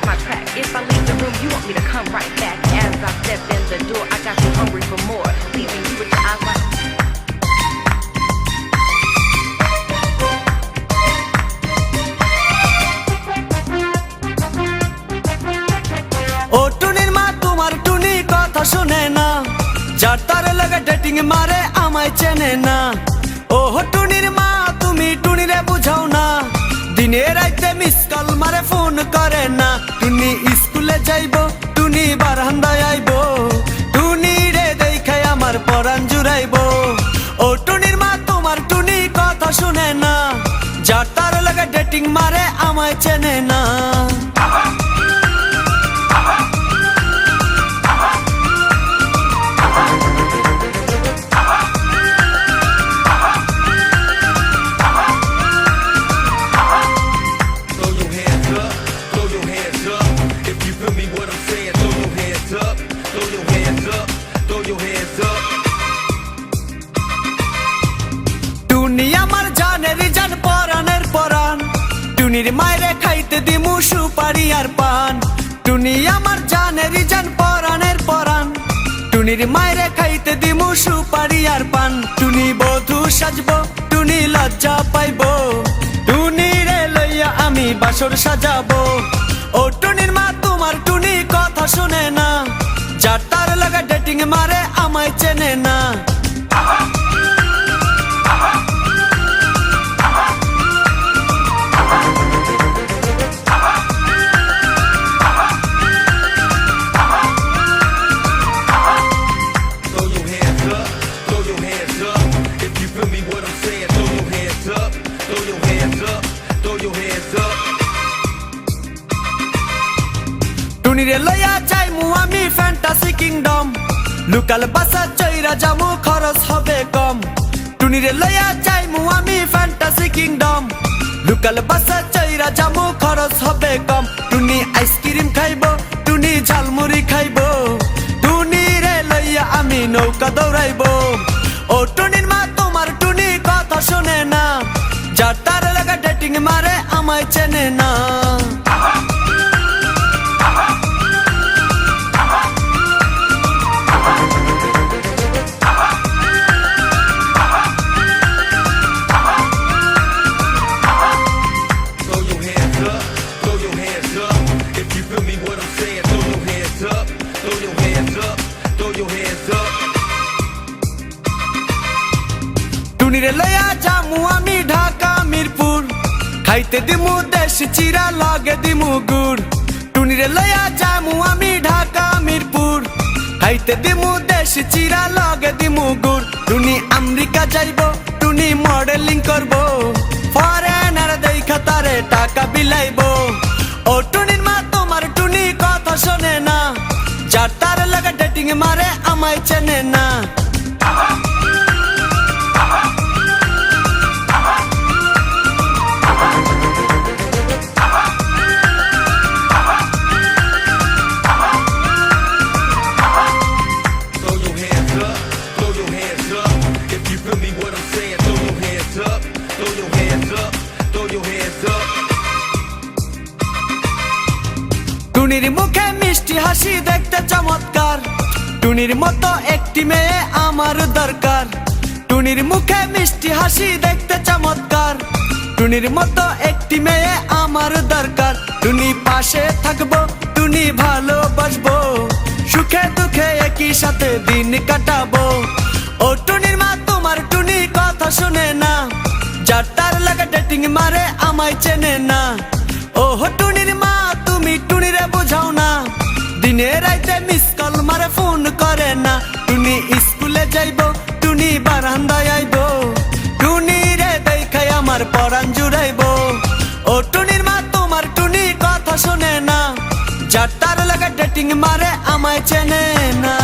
my crack. If I leave the room, you want me to come right back. As I step in the door, I got you hungry for more, leaving you with your eyes like. ও টুনির মা তোমার টুনি কথা শুনে না, যার তার লাগে dating মারে আমায় চেনে না। ও টুনির মা তুমি টুনিরে বুঝাও না, দিনে রাইতে মিস কল মারে ফোন করে না। টুনি স্কুলে যাইবো, টুনি বারান্দায় আইবো, টুনি রে দেখাই আমার পরাণ জুড়াইবো। ও টুনির মা তোমার টুনি কথা শুনে না, যার তার লাগে ডেটিং মারে আমায় চেনে না। টুনি আমার জানের জান পরানের পরান, টুনির মায়েরে খাইতে দিমু সুপারি আর পান। টুনি আমার জানের জান পরানের পরান, টুনির মায়েরে খাইতে দিমু সুপারি আর পান। টুনি বধূ সাজবো, টুনি লজ্জা পাইবো, টুনি রে লইয়া আমি বাসর সাজাবো। ও টুনির মা তোমার টুনি কথা শুনে না, যার তার লাগা ডেটিং মারে আমায় চেনে না। টুনিরে লইয়া যাইমু আমি ফ্যান্টাসি কিংডম, লোকাল বাসা চইরা যামু খরচ হবে কম। টুনিরে লইয়া যাইমু আমি ফ্যান্টাসি কিংডম, লোকাল বাসা চইরা যামু খরচ হবে কম। টুনি আইসক্রিম খাইবো, টুনি ঝালমুড়ি খাইবো, টুনি রে লইয়া আমি নৌকা দৌড়াইবো। ও টুনির মা তোমার টুনি কথা শুনে না, যার তার লাগা ডেটিং মারে আমায় চেনে না। টুনিরে লইয়া যামু আমি ঢাকা মিরপুর, খাইতে দিমু দেশি চিরা লাগে দিমু গুড়। টুনিরে লইয়া যামু আমি ঢাকা মিরপুর, খাইতে দিমু দেশি চিরা লাগে দিমু গুড়। টুনি আমেরিকা যাইবো, টুনি মডেলিং করবো, ফরেনার দেখা তারে টাকা বিলাইবো। ও টুনির মা তোমার টুনি কথা শোনে না, যার তার লাগা ডেটিং মারে আমায় চেনে না। টুনির মুখে মিষ্টি হাসি দেখতে চমৎকার, টুনির মতো একটি মেয়ে আমার দরকার। টুনির মুখে মিষ্টি হাসি দেখতে চমৎকার, টুনির মতো একটি মেয়ে আমার দরকার। টুনি পাশে থাকবো, টুনি ভালোবাসবো, সুখে দুঃখে একই সাথে দিন কাটাবো। ও টুনির মা তোমার টুনি কথা শুনে না, যার তার লাগা ডেটিং মারে আমায় চেনে না। ও টুনির মা তুমি টুনিরে বুঝাও না, দিনে রাইতে মিস কল মারে ফোন করে না। টুনি স্কুলে যাইবো, টুনি বারান্দায় আইবো, টুনি রে দেখাই আমার পরাণ জুড়াইবো। ও টুনির মা তোমার টুনি কথা শুনে না, যার তার লাগা ডেটিং মারে আমায় চেনে না।